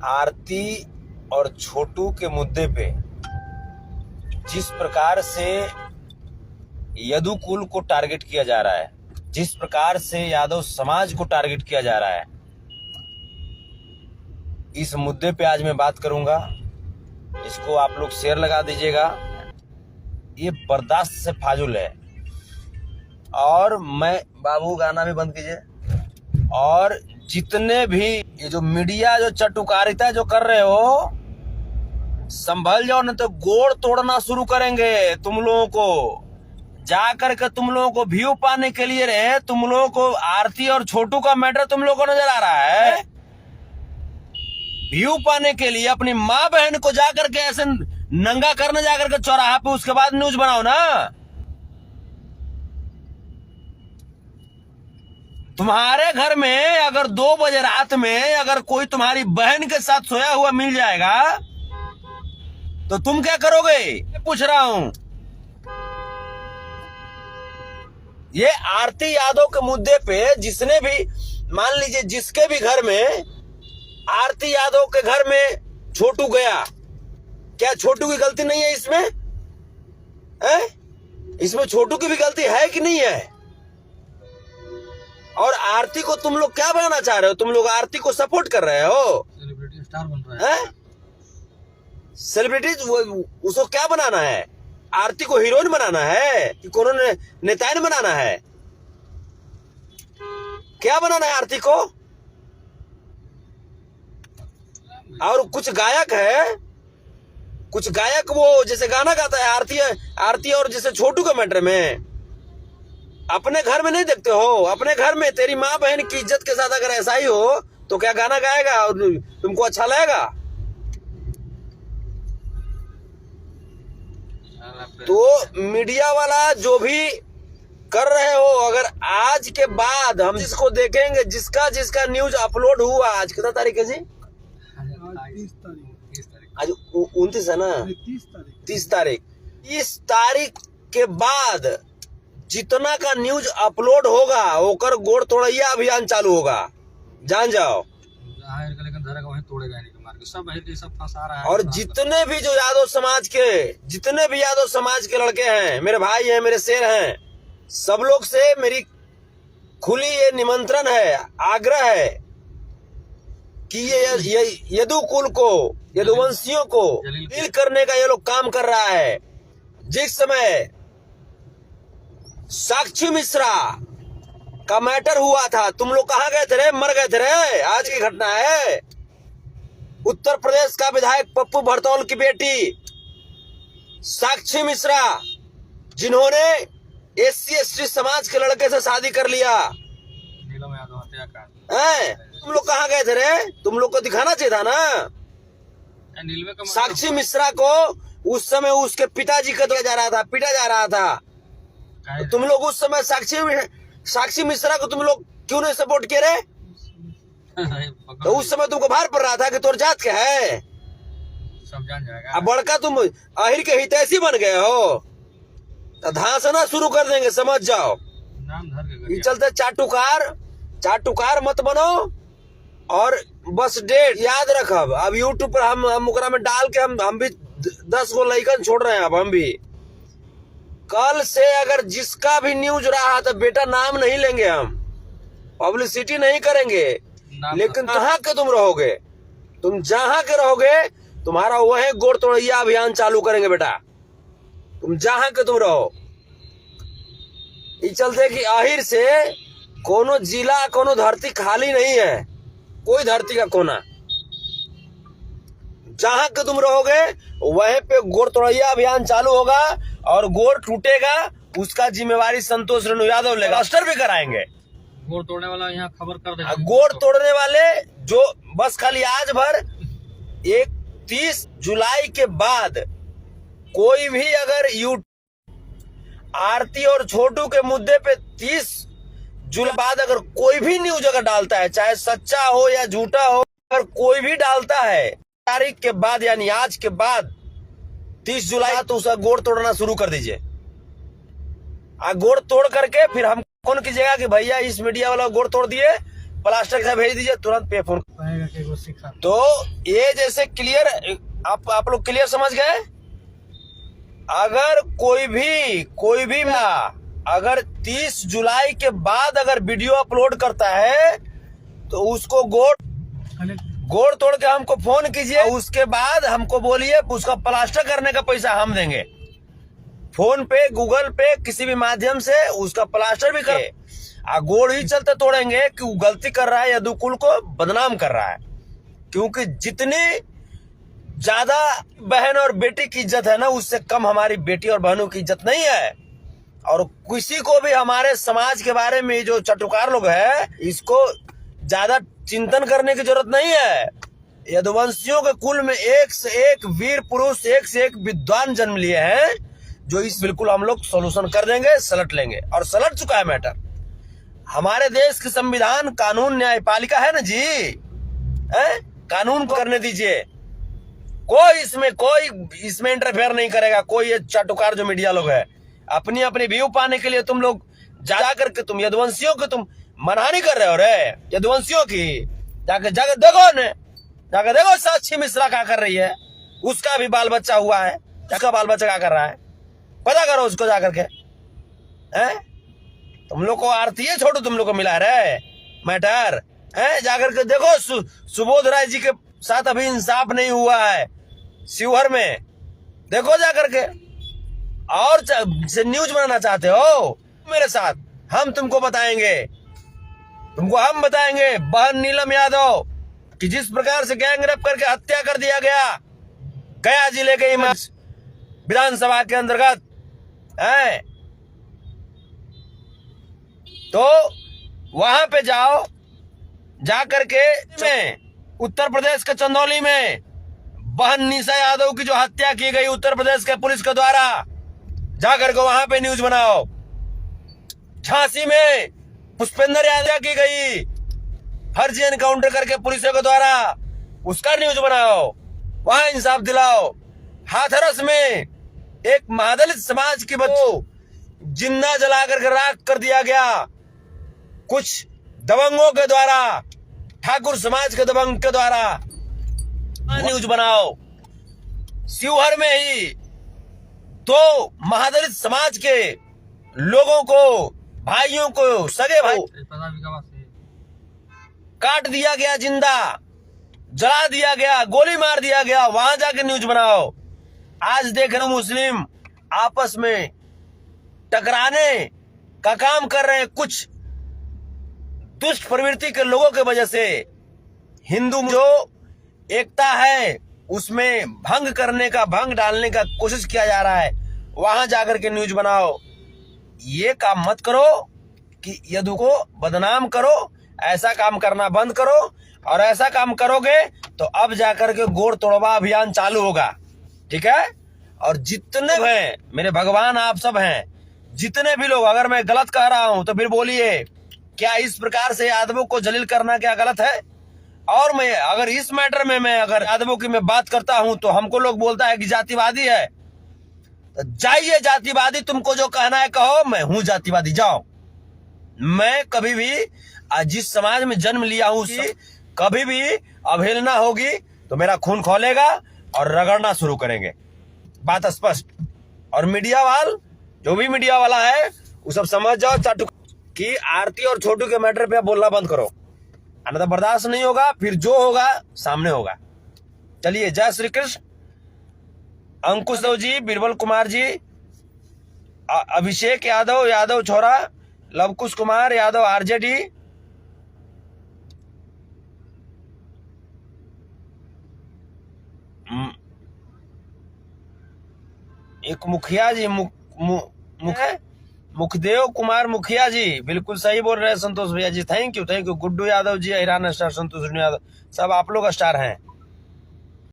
आरती और छोटू के मुद्दे पे जिस प्रकार से यदुकुल को टारगेट किया जा रहा है, जिस प्रकार से यादव समाज को टारगेट किया जा रहा है, इस मुद्दे पे आज मैं बात करूंगा। इसको आप लोग शेयर लगा दीजिएगा। ये बर्दाश्त से फाजुल है। और मैं बाबू गाना भी बंद कीजिए। और जितने भी ये जो मीडिया जो चटुकारिता जो कर रहे हो, संभल जाओ, नहीं तो गोड़ तोड़ना शुरू करेंगे तुम लोगों को। जा करके तुम लोगों को व्यू पाने के लिए रहे, तुम लोगों को आरती और छोटू का मैटर तुम लोगों को नजर आ रहा है। व्यू पाने के लिए अपनी माँ बहन को जाकर के ऐसे नंगा करने जाकर के चौराहा पे, उसके बाद न्यूज बनाओ ना। तुम्हारे घर में अगर 2 बजे रात में अगर कोई तुम्हारी बहन के साथ सोया हुआ मिल जाएगा तो तुम क्या करोगे? पूछ रहा हूं। ये आरती यादव के मुद्दे पे जिसने भी, मान लीजिए जिसके भी घर में आरती यादव के घर में छोटू गया, क्या छोटू की गलती नहीं है इसमें? इसमें छोटू की भी गलती है कि नहीं है? और आरती को तुम लोग क्या बनाना चाह रहे हो? तुम लोग आरती को सपोर्ट कर रहे हो, सेलिब्रिटी स्टार बन रहा है। सेलिब्रिटी उसको क्या बनाना है? आरती को हीरोइन बनाना है कि कोनो नेताइन बनाना है? क्या बनाना है आरती को? और कुछ गायक है, कुछ गायक वो जैसे गाना गाता है आरती और जैसे छोटू के मैटर में अपने घर में नहीं देखते हो? अपने घर में तेरी माँ बहन की इज्जत के साथ अगर ऐसा ही हो तो क्या गाना गाएगा और तुमको अच्छा लगेगा? तो मीडिया वाला जो भी कर रहे हो, अगर आज के बाद हम जिसको देखेंगे, जिसका न्यूज अपलोड हुआ, आज कितना तारीख है जी? 30 तारीख। आज 29 है ना? 30 तारीख। 30 तारीख के बाद जितना का न्यूज अपलोड होगा ओकर गोड़ तोड़ैया अभियान चालू होगा, जान जाओ। लेकिन धरेगा वहीं तोड़ेगा नहीं, मार के सब फंसा रहा है। और जितने भी जो यादव समाज के लड़के हैं, मेरे भाई हैं, मेरे शेर हैं, सब लोग से मेरी खुली ये निमंत्रण है, आग्रह है कि ये यदुकुल को, यदुवंशियों को डील करने का ये लोग काम कर रहा है। जिस समय साक्षी मिश्रा का मैटर हुआ था, तुम लोग कहाँ गए थे रे? मर गए थे रे? आज की घटना है। उत्तर प्रदेश का विधायक पप्पू भरतौल की बेटी साक्षी मिश्रा, जिन्होंने SC/ST समाज के लड़के से शादी कर लिया, नीलम यादव हत्याकांड। तुम लोग कहाँ गए थे रे? तुम लोग को दिखाना चाहिए था ना। साक्षी मिश्रा को उस समय उसके पिताजी को पीटा जा रहा था। तो तुम लोग उस समय साक्षी मिश्रा को तुम लोग क्यों नहीं सपोर्ट किए रे? तो उस समय तुमको भार पड़ रहा था कि तोर जात क्या है, सब जान जाएगा। अब बड़का तुम आहिर के हितैषी बन गए हो तो धांसना शुरू कर देंगे, समझ जाओ। नाम धर के ये चलते चाटुकार मत बनो। और बस डेट याद रखब, अब यूट्यूब पर हम ओकरा में डाल के हम भी 10 गो लाइकन छोड़ रहे हैं। अब हम भी कल से अगर जिसका भी न्यूज रहा तो बेटा नाम नहीं लेंगे, हम पब्लिसिटी नहीं करेंगे, लेकिन जहां के तुम रहोगे, तुम जहां के रहोगे, तुम्हारा वही गोड़ तोड़ैया अभियान चालू करेंगे बेटा। तुम जहां के तुम रहो। ये चलते कि आखिर से कोनो जिला, कोनो धरती खाली नहीं है, कोई धरती का कोना। जहां के तुम रहोगे वहीं पे गोड़ तोड़ैया अभियान चालू होगा, और गोड़ टूटेगा उसका जिम्मेवारी संतोष रेणु यादव लेगा। रजिस्टर भी कराएंगे। गोड़ तोड़ने वाला यहाँ खबर कर देगा। गोड़ तोड़ने वाले जो बस खाली आज भर 31 जुलाई के बाद कोई भी अगर आरती और छोटू के मुद्दे पे 30 जुलाई बाद अगर कोई भी न्यूज अगर डालता है, चाहे सच्चा हो या झूठा हो, अगर कोई भी डालता है तारीख के बाद, यानी आज के बाद 30 जुलाई, तो उसका गोड़ तोड़ना शुरू कर दीजिए। गोड़ तोड़ करके फिर हम कौन कीजिएगा कि भैया इस मीडिया वाला गोड़ तोड़ दिए, प्लास्टर से भेज दीजिए, तुरंत पे फोन। कहेगा कि वो सिखा। तो ये जैसे क्लियर, आप लोग क्लियर समझ गए। अगर कोई भी अगर 30 जुलाई के बाद अगर वीडियो अपलोड करता है तो उसको गोड़ तोड़ के हमको फोन कीजिए, उसके बाद हमको बोलिए, उसका प्लास्टर करने का पैसा हम देंगे। फोन पे, गूगल पे, किसी भी माध्यम से उसका प्लास्टर भी करे। गोड़ ही चलते तोड़ेंगे कि वो गलती कर रहा है, यदुकुल को बदनाम कर रहा है। क्योंकि जितनी ज्यादा बहन और बेटी की इज्जत है ना, उससे कम हमारी बेटी और बहनों की इज्जत नहीं है। और किसी को भी हमारे समाज के बारे में जो चटुकार लोग है, इसको ज्यादा चिंतन करने की जरूरत नहीं है। यदुवंशियों के कुल में एक से एक वीर पुरुष, एक से एक विद्वान जन्म लिए हैं, जो इस बिल्कुल हम लोग सोल्यूशन कर देंगे, सलट लेंगे। और सलट चुका है मैटर। हमारे देश की संविधान, कानून, न्यायपालिका है ना जी, कानून को करने दीजिए। कोई इसमें इंटरफेयर नहीं करेगा। कोई ये चाटुकार जो मीडिया लोग है, अपनी व्यू पाने के लिए तुम लोग जा करके तुम यदुवंशियों को तुम मनहानि कर रहे हो रे। यदुवंशियों की जाके देखो साक्षी मिश्रा क्या कर रही है। उसका भी बाल बच्चा हुआ है, उसका बाल बच्चा क्या कर रहा है, पता करो उसको जाकर के। तुम लोग को आरती है छोटू, तुम लोग को मिला रे मैटर है। जाकर के देखो, सुबोध राय जी के साथ अभी इंसाफ नहीं हुआ है शिवहर में, देखो जाकर के। और से न्यूज बनाना चाहते हो मेरे साथ, हम तुमको बताएंगे, हम बताएंगे बहन नीलम यादव कि जिस प्रकार से गैंग रेप करके हत्या कर दिया गया गया जिले के विधानसभा के अंतर्गत है। तो वहां पे जाओ, जाकर के उत्तर प्रदेश के चंदौली में बहन निशा यादव की जो हत्या की गई उत्तर प्रदेश के पुलिस के द्वारा, जाकर के वहां पे न्यूज बनाओ। झांसी में पुष्पेंद्र यादव की गई फर्जी एनकाउंटर करके पुलिसों के द्वारा, उसका न्यूज बनाओ, वहां इंसाफ दिलाओ। हाथरस में एक महादलित समाज की बच्चों जिंदा जला करके राख कर दिया गया कुछ दबंगों के द्वारा, ठाकुर समाज के दबंग के द्वारा, न्यूज बनाओ। शिवहर में ही तो महादलित समाज के लोगों को, भाइयों को, सगे भाई काट दिया गया, जिंदा जला दिया गया, गोली मार दिया गया, वहां जाके न्यूज बनाओ। आज देख रहे हो मुस्लिम आपस में टकराने का काम कर रहे हैं कुछ दुष्ट प्रवृत्ति के लोगों के वजह से। हिंदू जो एकता है उसमें भंग करने का, भंग डालने का कोशिश किया जा रहा है। वहां जाकर के न्यूज बनाओ। ये काम मत करो कि यदु को बदनाम करो, ऐसा काम करना बंद करो। और ऐसा काम करोगे तो अब जाकर के गोड़ तोड़वा अभियान चालू होगा, ठीक है। और जितने हैं मेरे भगवान, आप सब हैं, जितने भी लोग, अगर मैं गलत कह रहा हूं तो फिर बोलिए, क्या इस प्रकार से यादवों को जलील करना क्या गलत है? और मैं अगर इस मैटर में मैं अगर यादवों की मैं बात करता हूं तो हमको लोग बोलता है कि जातिवादी है। तो जाइए जातिवादी, तुमको जो कहना है कहो, मैं हूं जातिवादी, जाओ। मैं कभी भी जिस समाज में जन्म लिया हूं उसकी कभी भी अवहेलना होगी तो मेरा खून खौलेगा और रगड़ना शुरू करेंगे, बात स्पष्ट। और मीडिया वाल, जो भी मीडिया वाला है वो सब समझ जाओ चाटू कि आरती और छोटू के मैटर पे बोलना बंद करो, अन्यथा बर्दाश्त नहीं होगा। फिर जो होगा सामने होगा। चलिए, जय श्री कृष्ण। अंकुश देव जी, बीरबल कुमार जी, अभिषेक यादव, यादव छोरा, लवकुश कुमार यादव, आरजेडी, एक मुखिया जी, मुखदेव कुमार मुखिया जी, बिल्कुल सही बोल रहे हैं संतोष भैया ji. Thank you. Guddu Yadav ji, Iran star, Santosh Yadav, सब आप लोग स्टार हैं।